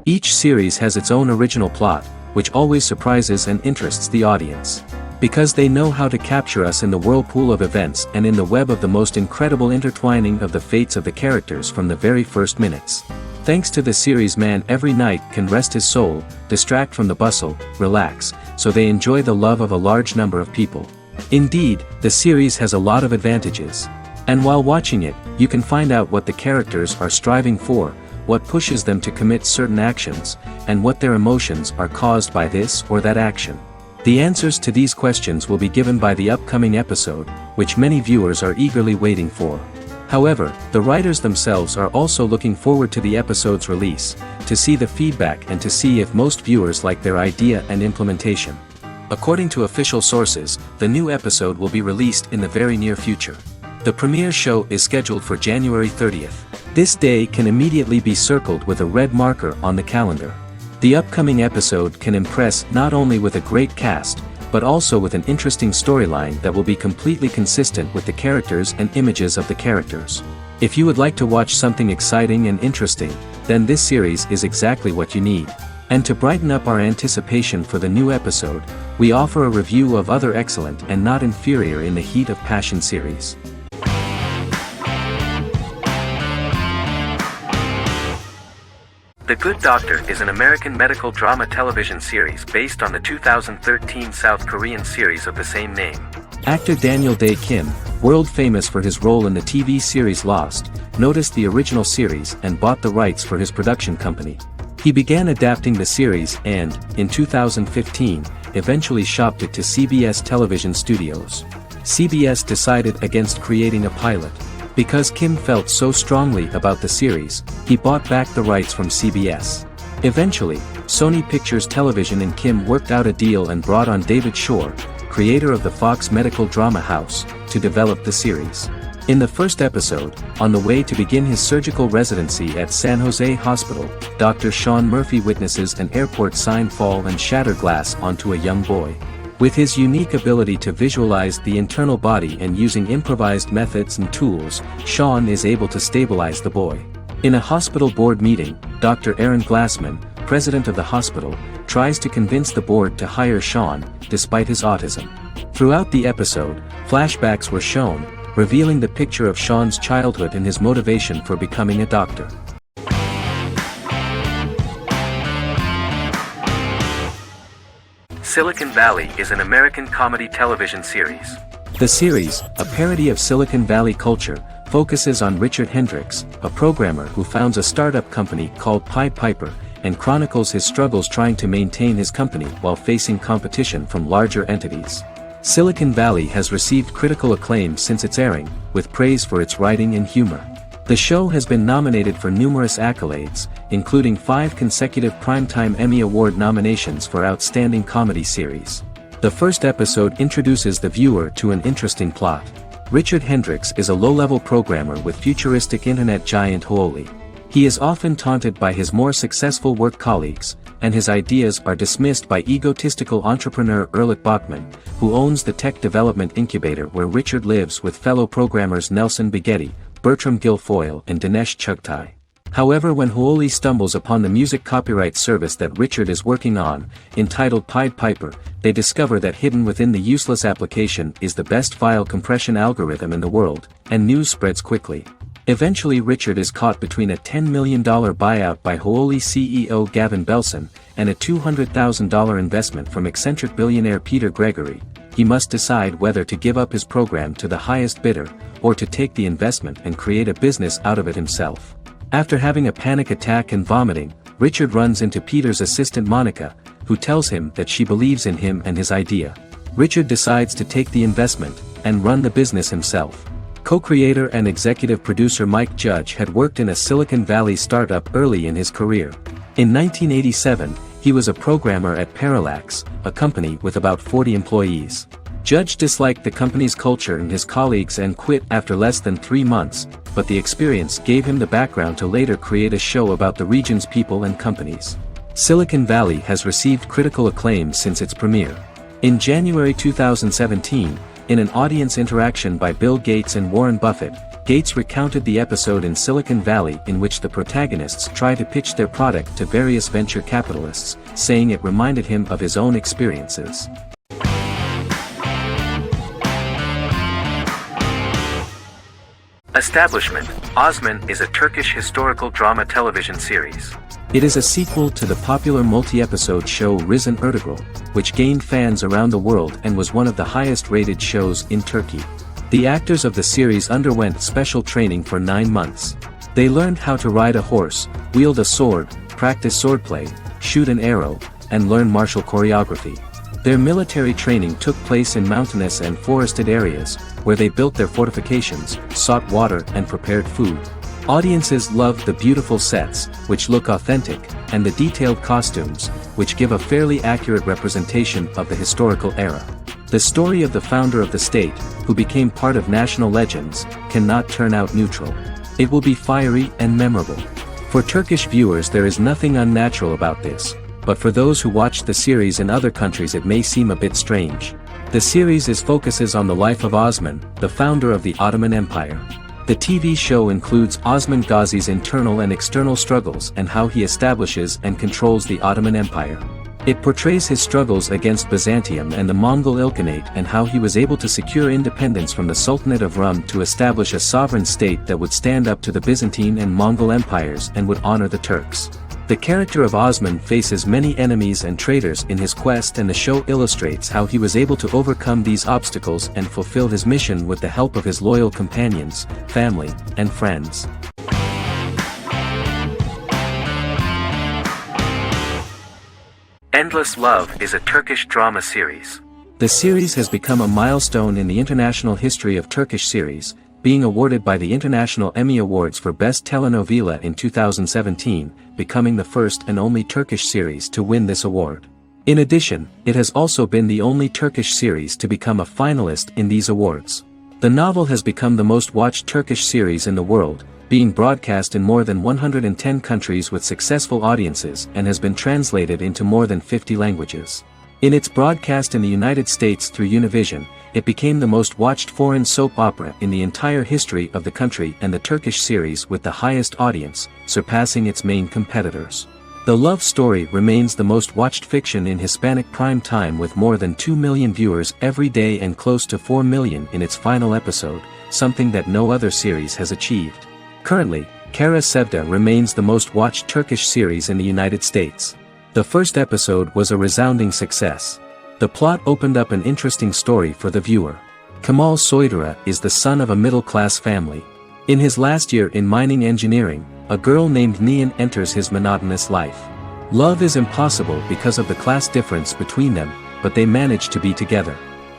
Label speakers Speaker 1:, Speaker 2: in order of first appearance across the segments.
Speaker 1: Each series has its own original plot, which always surprises and interests the audience. Because they know how to capture us in the whirlpool of events and in the web of the most incredible intertwining of the fates of the characters from the very first minutes. Thanks to the series, man every night can rest his soul, distract from the bustle, relax, so they enjoy the love of a large number of people. Indeed, the series has a lot of advantages. And while watching it, you can find out what the characters are striving for, what pushes them to commit certain actions, and what their emotions are caused by this or that action. The answers to these questions will be given by the upcoming episode, which many viewers are eagerly waiting for. However, the writers themselves are also looking forward to the episode's release, to see the feedback and to see if most viewers like their idea and implementation. According to official sources, the new episode will be released in the very near future. The premiere show is scheduled for January 30th. This day can immediately be circled with a red marker on the calendar. The upcoming episode can impress not only with a great cast, but also with an interesting storyline that will be completely consistent with the characters and images of the characters. If you would like to watch something exciting and interesting, then this series is exactly what you need. And to brighten up our anticipation for the new episode, we offer a review of other excellent and not inferior in the Heat of Passion series. The Good Doctor is an American medical drama television series based on the 2013 South Korean series of the same name. Actor Daniel Dae Kim, world famous for his role in the TV series Lost, noticed the original series and bought the rights for his production company. He began adapting the series and, in 2015, eventually shopped it to CBS Television Studios. CBS decided against creating a pilot. Because Kim felt so strongly about the series, he bought back the rights from CBS. Eventually, Sony Pictures Television and Kim worked out a deal and brought on David Shore, creator of the Fox medical drama house, to develop the series. In the first episode, on the way to begin his surgical residency at San Jose Hospital, Dr. Sean Murphy witnesses an airport sign fall and shatter glass onto a young boy. With his unique ability to visualize the internal body and using improvised methods and tools, Sean is able to stabilize the boy. In a hospital board meeting, Dr. Aaron Glassman, president of the hospital, tries to convince the board to hire Sean, despite his autism. Throughout the episode, flashbacks were shown, revealing the picture of Sean's childhood and his motivation for becoming a doctor. Silicon Valley is an American comedy television series. The series, a parody of Silicon Valley culture, focuses on Richard Hendricks, a programmer who founds a startup company called Pied Piper, and chronicles his struggles trying to maintain his company while facing competition from larger entities. Silicon Valley has received critical acclaim since its airing, with praise for its writing and humor. The show has been nominated for numerous accolades, including 5 consecutive Primetime Emmy Award nominations for Outstanding Comedy Series. The first episode introduces the viewer to an interesting plot. Richard Hendricks is a low-level programmer with futuristic internet giant Huoli. He is often taunted by his more successful work colleagues, and his ideas are dismissed by egotistical entrepreneur Erlich Bachman, who owns the tech development incubator where Richard lives with fellow programmers Nelson Bighetti, Bertram Guilfoyle and Dinesh Chugtai. However, when Huoli stumbles upon the music copyright service that Richard is working on, entitled Pied Piper, they discover that hidden within the useless application is the best file compression algorithm in the world, and news spreads quickly. Eventually Richard is caught between a $10 million buyout by Huoli CEO Gavin Belson, and a $200,000 investment from eccentric billionaire Peter Gregory. He must decide whether to give up his program to the highest bidder, or to take the investment and create a business out of it himself. After having a panic attack and vomiting, Richard runs into Peter's assistant Monica, who tells him that she believes in him and his idea. Richard decides to take the investment, and run the business himself. Co-creator and executive producer Mike Judge had worked in a Silicon Valley startup early in his career. In 1987, he was a programmer at Parallax, a company with about 40 employees. Judge disliked the company's culture and his colleagues and quit after less than 3 months, but the experience gave him the background to later create a show about the region's people and companies. Silicon Valley has received critical acclaim since its premiere. In January 2017, in an audience interaction by Bill Gates and Warren Buffett, Gates recounted the episode in Silicon Valley in which the protagonists try to pitch their product to various venture capitalists, saying it reminded him of his own experiences.
Speaker 2: Establishment. Osman is a Turkish historical drama television series.
Speaker 1: It is a sequel to the popular multi-episode show Risen Ertugrul, which gained fans around the world and was one of the highest-rated shows in Turkey. The actors of the series underwent special training for 9 months. They learned how to ride a horse, wield a sword, practice swordplay, shoot an arrow, and learn martial choreography. Their military training took place in mountainous and forested areas, where they built their fortifications, sought water and prepared food. Audiences loved the beautiful sets, which look authentic, and the detailed costumes, which give a fairly accurate representation of the historical era. The story of the founder of the state, who became part of national legends, cannot turn out neutral. It will be fiery and memorable. For Turkish viewers there is nothing unnatural about this, but for those who watched the series in other countries it may seem a bit strange. The series focuses on the life of Osman, the founder of the Ottoman Empire. The TV show includes Osman Ghazi's internal and external struggles and how he establishes and controls the Ottoman Empire. It portrays his struggles against Byzantium and the Mongol Ilkhanate and how he was able to secure independence from the Sultanate of Rum to establish a sovereign state that would stand up to the Byzantine and Mongol empires and would honor the Turks. The character of Osman faces many enemies and traitors in his quest, and the show illustrates how he was able to overcome these obstacles and fulfill his mission with the help of his loyal companions, family, and friends.
Speaker 2: Endless Love is a Turkish drama series.
Speaker 1: The series has become a milestone in the international history of Turkish series, being awarded by the International Emmy Awards for Best Telenovela in 2017, becoming the first and only Turkish series to win this award. In addition, it has also been the only Turkish series to become a finalist in these awards. The novel has become the most watched Turkish series in the world, being broadcast in more than 110 countries with successful audiences, and has been translated into more than 50 languages. In its broadcast in the United States through Univision, it became the most watched foreign soap opera in the entire history of the country and the Turkish series with the highest audience, surpassing its main competitors. The love story remains the most watched fiction in Hispanic prime time with more than 2 million viewers every day and close to 4 million in its final episode, something that no other series has achieved. Currently, Kara Sevda remains the most watched Turkish series in the United States. The first episode was a resounding success. The plot opened up an interesting story for the viewer. Kemal Soydura is the son of a middle-class family. In his last year in mining engineering, a girl named Nihan enters his monotonous life. Love is impossible because of the class difference between them, but they manage to be together.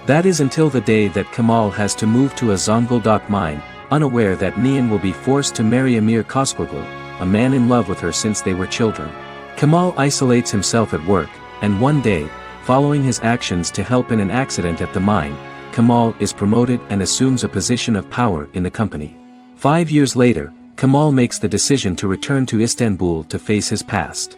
Speaker 1: That is until the day that Kemal has to move to a Zonguldak mine, unaware that Nihan will be forced to marry Amir Koskoglu, a man in love with her since they were children. Kemal isolates himself at work, and one day, following his actions to help in an accident at the mine, Kemal is promoted and assumes a position of power in the company. 5 years later, Kemal makes the decision to return to Istanbul to face his past.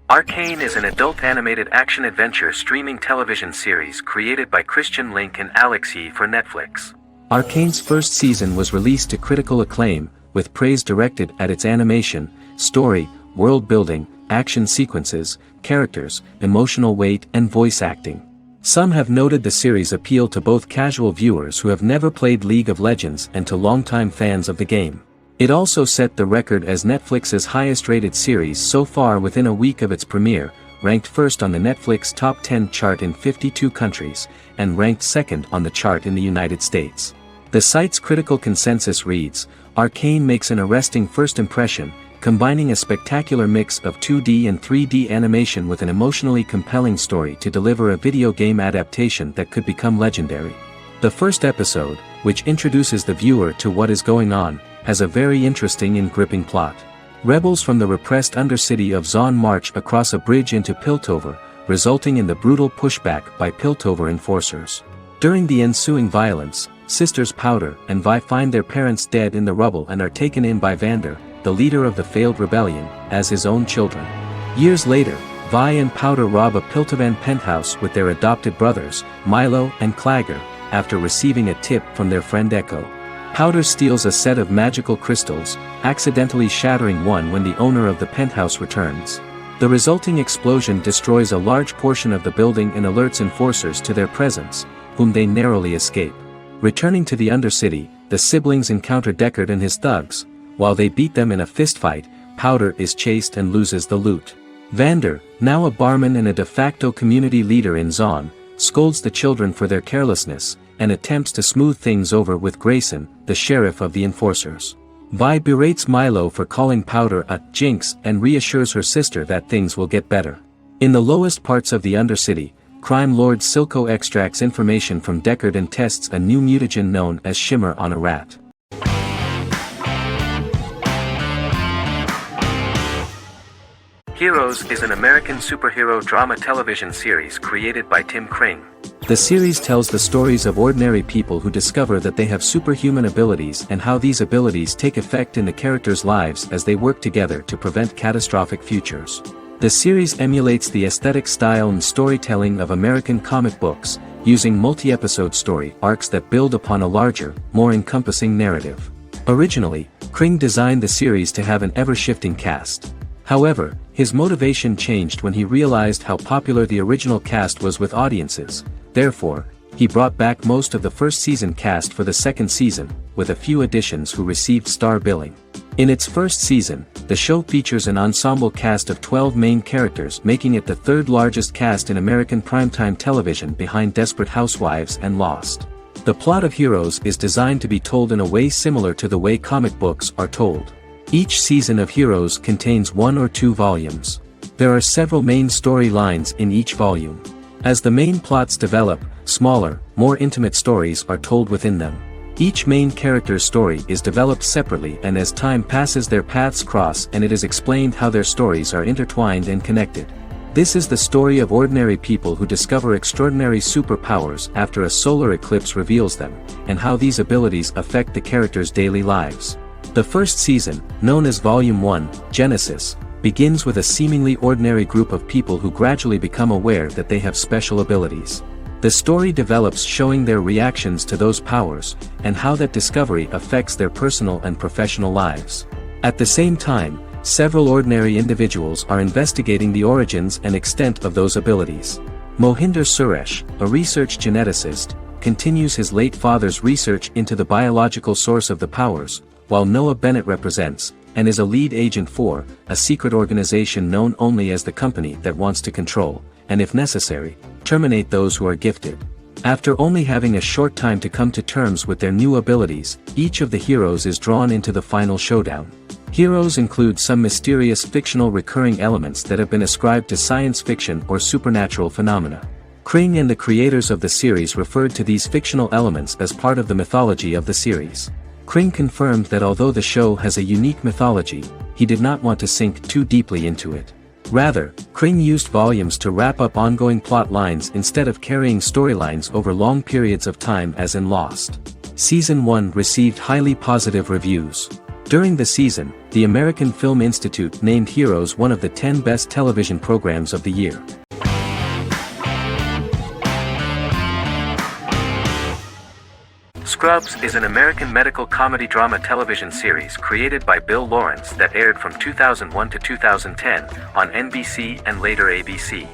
Speaker 2: Arcane is an adult animated action-adventure streaming television series created by Christian Link and Alex Yeh for Netflix.
Speaker 1: Arcane's first season was released to critical acclaim, with praise directed at its animation, story, world building, action sequences, characters, emotional weight and voice acting. Some have noted the series appeal to both casual viewers who have never played League of Legends and to longtime fans of the game. It also set the record as Netflix's highest-rated series so far within a week of its premiere, ranked first on the Netflix Top 10 chart in 52 countries, and ranked second on the chart in the United States. The site's critical consensus reads, "Arcane makes an arresting first impression, combining a spectacular mix of 2D and 3D animation with an emotionally compelling story to deliver a video game adaptation that could become legendary." The first episode, which introduces the viewer to what is going on, has a very interesting and gripping plot. Rebels from the repressed undercity of Zon march across a bridge into Piltover, resulting in the brutal pushback by Piltover enforcers. During the ensuing violence, sisters Powder and Vi find their parents dead in the rubble and are taken in by Vander, the leader of the failed rebellion, as his own children. Years later, Vi and Powder rob a Piltovan penthouse with their adopted brothers, Milo and Clagger, after receiving a tip from their friend Echo. Powder steals a set of magical crystals, accidentally shattering one when the owner of the penthouse returns. The resulting explosion destroys a large portion of the building and alerts enforcers to their presence, whom they narrowly escape. Returning to the Undercity, the siblings encounter Deckard and his thugs. While they beat them in a fistfight, Powder is chased and loses the loot. Vander, now a barman and a de facto community leader in Zon, scolds the children for their carelessness, and attempts to smooth things over with Grayson, the sheriff of the enforcers. Vi berates Milo for calling Powder a jinx and reassures her sister that things will get better. In the lowest parts of the Undercity, crime lord Silco extracts information from Deckard and tests a new mutagen known as Shimmer on a rat.
Speaker 2: Heroes is an American superhero drama television series created by Tim Kring.
Speaker 1: The series tells the stories of ordinary people who discover that they have superhuman abilities and how these abilities take effect in the characters' lives as they work together to prevent catastrophic futures. The series emulates the aesthetic style and storytelling of American comic books, using multi-episode story arcs that build upon a larger, more encompassing narrative. Originally, Kring designed the series to have an ever-shifting cast. However, his motivation changed when he realized how popular the original cast was with audiences. Therefore, he brought back most of the first season cast for the second season, with a few additions who received star billing. In its first season, the show features an ensemble cast of 12 main characters, making it the third largest cast in American primetime television behind Desperate Housewives and Lost. The plot of Heroes is designed to be told in a way similar to the way comic books are told. Each season of Heroes contains 1 or 2 volumes. There are several main storylines in each volume. As the main plots develop, smaller, more intimate stories are told within them. Each main character's story is developed separately, and as time passes their paths cross and it is explained how their stories are intertwined and connected. This is the story of ordinary people who discover extraordinary superpowers after a solar eclipse reveals them, and how these abilities affect the characters' daily lives. The first season, known as Volume 1, Genesis, begins with a seemingly ordinary group of people who gradually become aware that they have special abilities. The story develops showing their reactions to those powers, and how that discovery affects their personal and professional lives. At the same time, several ordinary individuals are investigating the origins and extent of those abilities. Mohinder Suresh, a research geneticist, continues his late father's research into the biological source of the powers, while Noah Bennett represents, and is a lead agent for, a secret organization known only as the Company that wants to control, and if necessary, terminate those who are gifted. After only having a short time to come to terms with their new abilities, each of the heroes is drawn into the final showdown. Heroes include some mysterious fictional recurring elements that have been ascribed to science fiction or supernatural phenomena. Kring and the creators of the series referred to these fictional elements as part of the mythology of the series. Kring confirmed that although the show has a unique mythology, he did not want to sink too deeply into it. Rather, Kring used volumes to wrap up ongoing plot lines instead of carrying storylines over long periods of time as in Lost. Season 1 received highly positive reviews. During the season, the American Film Institute named Heroes one of the 10 best television programs of the year.
Speaker 2: Scrubs is an American medical comedy drama television series created by Bill Lawrence that aired from 2001 to 2010 on NBC and later ABC.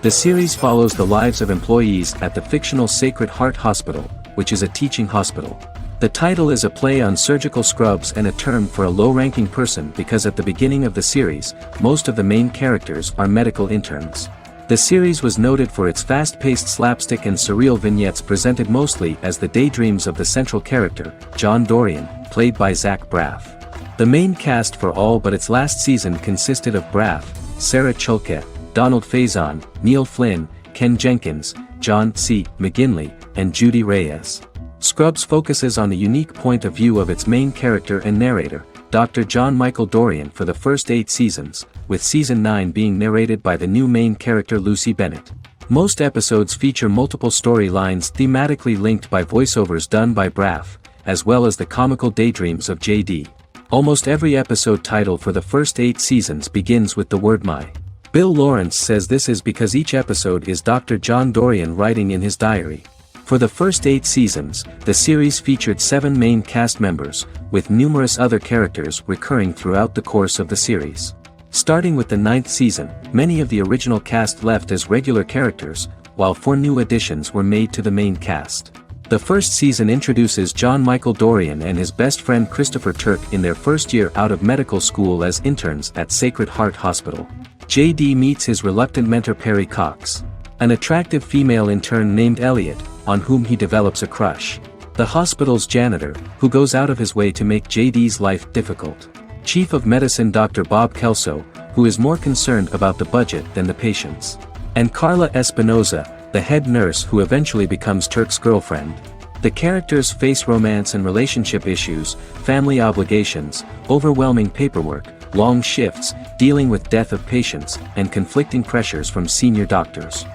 Speaker 1: The series follows the lives of employees at the fictional Sacred Heart Hospital, which is a teaching hospital. The title is a play on surgical scrubs and a term for a low-ranking person because at the beginning of the series, most of the main characters are medical interns. The series was noted for its fast-paced slapstick and surreal vignettes presented mostly as the daydreams of the central character, John Dorian, played by Zach Braff. The main cast for all but its last season consisted of Braff, Sarah Chulke, Donald Faison, Neil Flynn, Ken Jenkins, John C. McGinley, and Judy Reyes. Scrubs focuses on the unique point of view of its main character and narrator, Dr. John Michael Dorian, for the first 8 seasons, with Season 9 being narrated by the new main character Lucy Bennett. Most episodes feature multiple storylines thematically linked by voiceovers done by Braff, as well as the comical daydreams of JD. Almost every episode title for the first 8 seasons begins with the word my. Bill Lawrence says this is because each episode is Dr. John Dorian writing in his diary. For the first 8 seasons, the series featured 7 main cast members, with numerous other characters recurring throughout the course of the series. Starting with the 9th season, many of the original cast left as regular characters, while 4 new additions were made to the main cast. The first season introduces John Michael Dorian and his best friend Christopher Turk in their first year out of medical school as interns at Sacred Heart Hospital. JD meets his reluctant mentor Perry Cox, an attractive female intern named Elliot, on whom he develops a crush. The hospital's janitor, who goes out of his way to make JD's life difficult. Chief of Medicine Dr. Bob Kelso, who is more concerned about the budget than the patients. And Carla Espinoza, the head nurse who eventually becomes Turk's girlfriend. The characters face romance and relationship issues, family obligations, overwhelming paperwork, long shifts, dealing with death of patients, and conflicting pressures from senior doctors.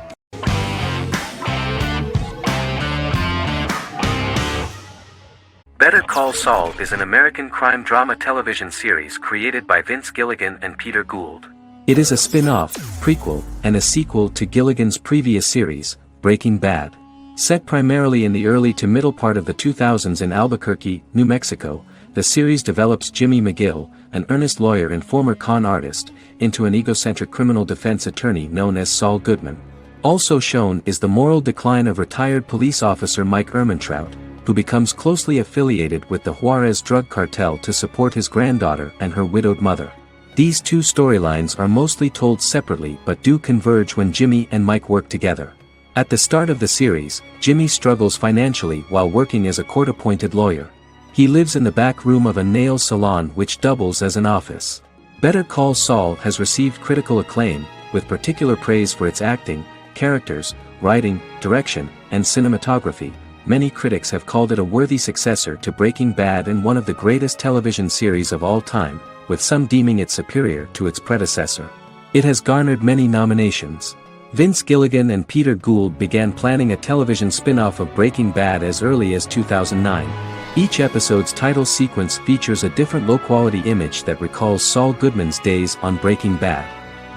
Speaker 2: Better Call Saul is an American crime drama television series created by Vince Gilligan and Peter Gould.
Speaker 1: It is a spin-off, prequel, and a sequel to Gilligan's previous series, Breaking Bad. Set primarily in the early to middle part of the 2000s in Albuquerque, New Mexico, the series develops Jimmy McGill, an earnest lawyer and former con artist, into an egocentric criminal defense attorney known as Saul Goodman. Also shown is the moral decline of retired police officer Mike Ehrmantraut, who becomes closely affiliated with the Juarez drug cartel to support his granddaughter and her widowed mother. These 2 storylines are mostly told separately but do converge when Jimmy and Mike work together. At the start of the series, Jimmy struggles financially while working as a court-appointed lawyer. He lives in the back room of a nail salon which doubles as an office. Better Call Saul has received critical acclaim, with particular praise for its acting, characters, writing, direction, and cinematography. Many critics have called it a worthy successor to Breaking Bad and one of the greatest television series of all time, with some deeming it superior to its predecessor. It has garnered many nominations. Vince Gilligan and Peter Gould began planning a television spin-off of Breaking Bad as early as 2009. Each episode's title sequence features a different low-quality image that recalls Saul Goodman's days on Breaking Bad.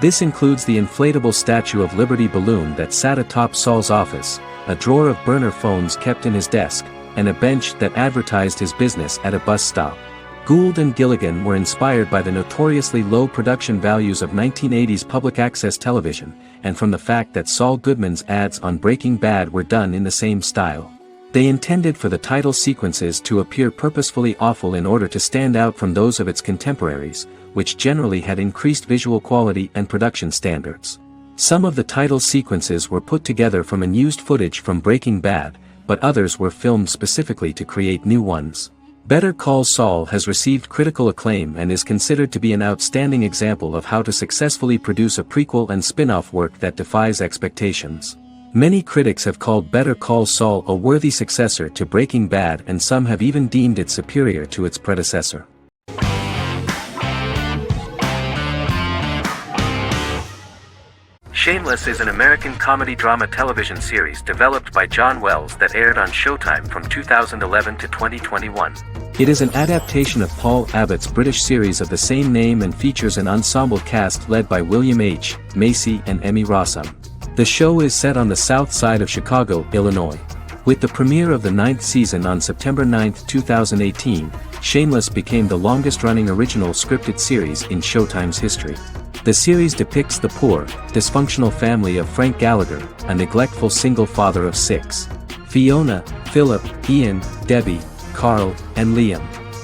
Speaker 1: This includes the inflatable Statue of Liberty balloon that sat atop Saul's office, a drawer of burner phones kept in his desk, and a bench that advertised his business at a bus stop. Gould and Gilligan were inspired by the notoriously low production values of 1980s public access television, and from the fact that Saul Goodman's ads on Breaking Bad were done in the same style. They intended for the title sequences to appear purposefully awful in order to stand out from those of its contemporaries, which generally had increased visual quality and production standards. Some of the title sequences were put together from unused footage from Breaking Bad, but others were filmed specifically to create new ones. Better Call Saul has received critical acclaim and is considered to be an outstanding example of how to successfully produce a prequel and spin-off work that defies expectations. Many critics have called Better Call Saul a worthy successor to Breaking Bad, and some have even deemed it superior to its predecessor.
Speaker 2: Shameless is an American comedy drama television series developed by John Wells that aired on Showtime from 2011 to 2021.
Speaker 1: It is an adaptation of Paul Abbott's British series of the same name and features an ensemble cast led by William H. Macy and Emmy Rossum. The show is set on the south side of Chicago, Illinois. With the premiere of the 9th season on September 9, 2018, Shameless became the longest-running original scripted series in Showtime's history. The series depicts the poor, dysfunctional family of Frank Gallagher, a neglectful single father of 6. Fiona, Philip, Ian, Debbie, Carl, and Liam.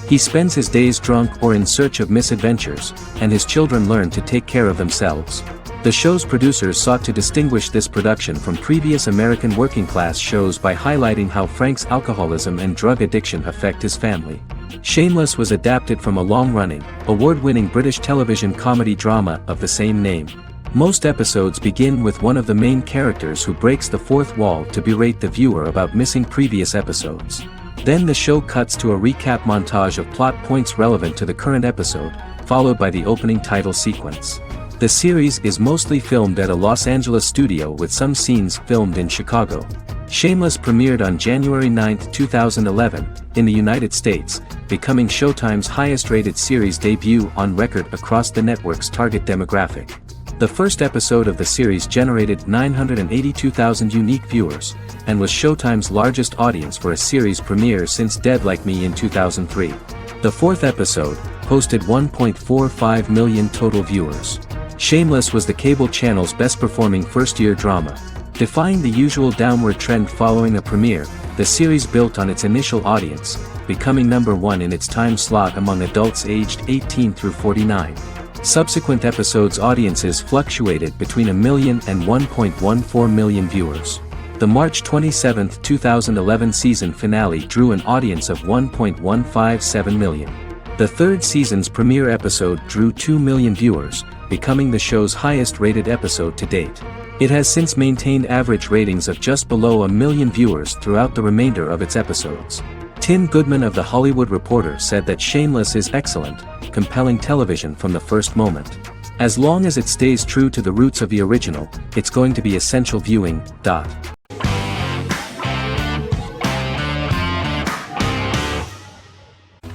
Speaker 1: He spends his days drunk or in search of misadventures, and his children learn to take care of themselves. The show's producers sought to distinguish this production from previous American working-class shows by highlighting how Frank's alcoholism and drug addiction affect his family. Shameless was adapted from a long-running, award-winning British television comedy drama of the same name. Most episodes begin with one of the main characters who breaks the fourth wall to berate the viewer about missing previous episodes. Then the show cuts to a recap montage of plot points relevant to the current episode, followed by the opening title sequence. The series is mostly filmed at a Los Angeles studio with some scenes filmed in Chicago. Shameless premiered on January 9, 2011, in the United States, becoming Showtime's highest-rated series debut on record across the network's target demographic. The first episode of the series generated 982,000 unique viewers, and was Showtime's largest audience for a series premiere since Dead Like Me in 2003. The fourth episode posted 1.45 million total viewers. Shameless was the cable channel's best-performing first-year drama. Defying the usual downward trend following a premiere, the series built on its initial audience, becoming number one in its time slot among adults aged 18 through 49. Subsequent episodes' audiences fluctuated between 1 million and 1.14 million viewers. The March 27, 2011 season finale drew an audience of 1.157 million. The third season's premiere episode drew 2 million viewers, becoming the show's highest-rated episode to date. It has since maintained average ratings of just below 1 million viewers throughout the remainder of its episodes. Tim Goodman of The Hollywood Reporter said that Shameless is excellent, compelling television from the first moment. As long as it stays true to the roots of the original, it's going to be essential viewing.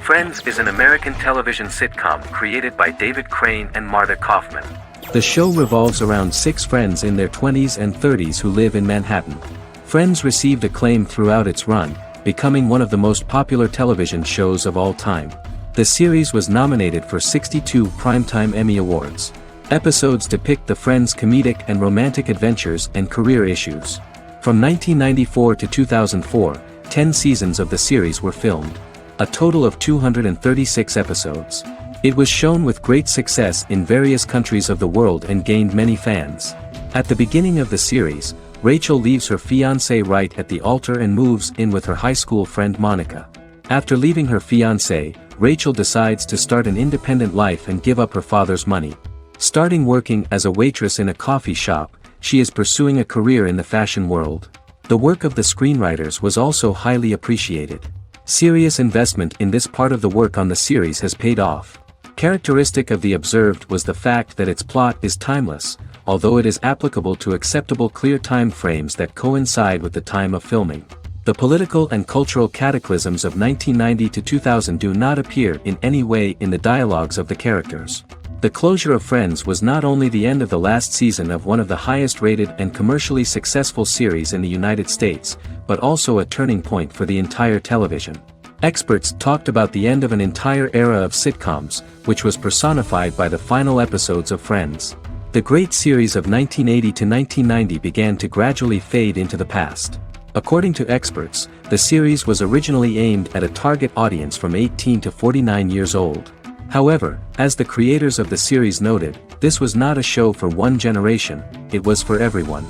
Speaker 2: Friends is an American television sitcom created by David Crane and Marta Kaufman.
Speaker 1: The show revolves around 6 friends in their 20s and 30s who live in Manhattan. Friends received acclaim throughout its run, becoming one of the most popular television shows of all time. The series was nominated for 62 Primetime Emmy Awards. Episodes depict the friends' comedic and romantic adventures and career issues. From 1994 to 2004, 10 seasons of the series were filmed. A total of 236 episodes. It was shown with great success in various countries of the world and gained many fans. At the beginning of the series, Rachel leaves her fiancé right at the altar and moves in with her high school friend Monica. After leaving her fiancé, Rachel decides to start an independent life and give up her father's money. Starting working as a waitress in a coffee shop, she is pursuing a career in the fashion world. The work of the screenwriters was also highly appreciated. Serious investment in this part of the work on the series has paid off. Characteristic of The Observed was the fact that its plot is timeless, although it is applicable to acceptable clear time frames that coincide with the time of filming. The political and cultural cataclysms of 1990 to 2000 do not appear in any way in the dialogues of the characters. The closure of Friends was not only the end of the last season of one of the highest-rated and commercially successful series in the United States, but also a turning point for the entire television. Experts talked about the end of an entire era of sitcoms, which was personified by the final episodes of Friends. The great series of 1980 to 1990 began to gradually fade into the past. According to experts, the series was originally aimed at a target audience from 18 to 49 years old. However, as the creators of the series noted, this was not a show for one generation, it was for everyone.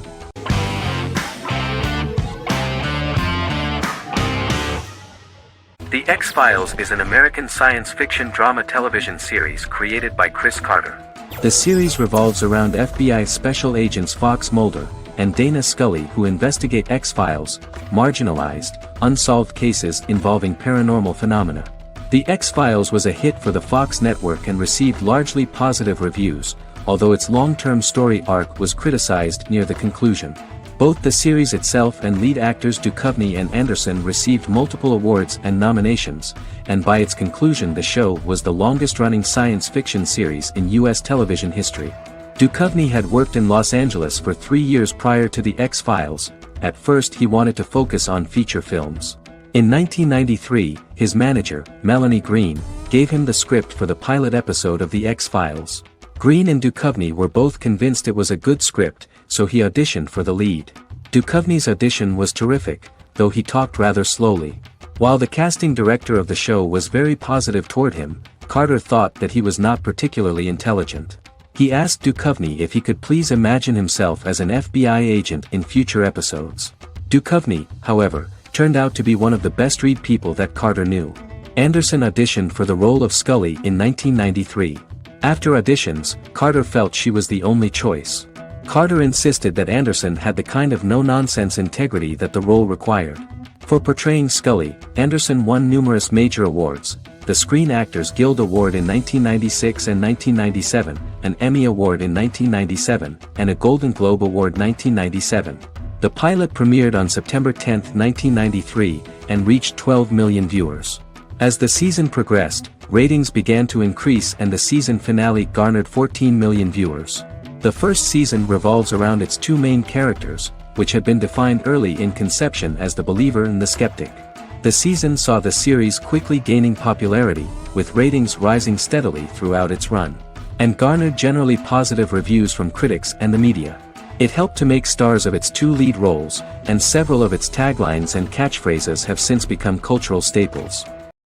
Speaker 2: The X-Files is an American science fiction drama television series created by Chris Carter.
Speaker 1: The series revolves around FBI special agents Fox Mulder and Dana Scully who investigate X-Files, marginalized, unsolved cases involving paranormal phenomena. The X-Files was a hit for the Fox network and received largely positive reviews, although its long-term story arc was criticized near the conclusion. Both the series itself and lead actors Duchovny and Anderson received multiple awards and nominations, and by its conclusion the show was the longest-running science fiction series in U.S. television history. Duchovny had worked in Los Angeles for 3 years prior to The X-Files. At first he wanted to focus on feature films. In 1993, his manager, Melanie Green, gave him the script for the pilot episode of The X-Files. Green and Duchovny were both convinced it was a good script, so he auditioned for the lead. Duchovny's audition was terrific, though he talked rather slowly. While the casting director of the show was very positive toward him, Carter thought that he was not particularly intelligent. He asked Duchovny if he could please imagine himself as an FBI agent in future episodes. Duchovny, however, turned out to be one of the best-read people that Carter knew. Anderson auditioned for the role of Scully in 1993. After auditions, Carter felt she was the only choice. Carter insisted that Anderson had the kind of no-nonsense integrity that the role required. For portraying Scully, Anderson won numerous major awards, the Screen Actors Guild Award in 1996 and 1997, an Emmy Award in 1997, and a Golden Globe Award 1997. The pilot premiered on September 10, 1993, and reached 12 million viewers. As the season progressed, ratings began to increase and the season finale garnered 14 million viewers. The first season revolves around its two main characters, which had been defined early in conception as the believer and the skeptic. The season saw the series quickly gaining popularity, with ratings rising steadily throughout its run, and garnered generally positive reviews from critics and the media. It helped to make stars of its two lead roles, and several of its taglines and catchphrases have since become cultural staples.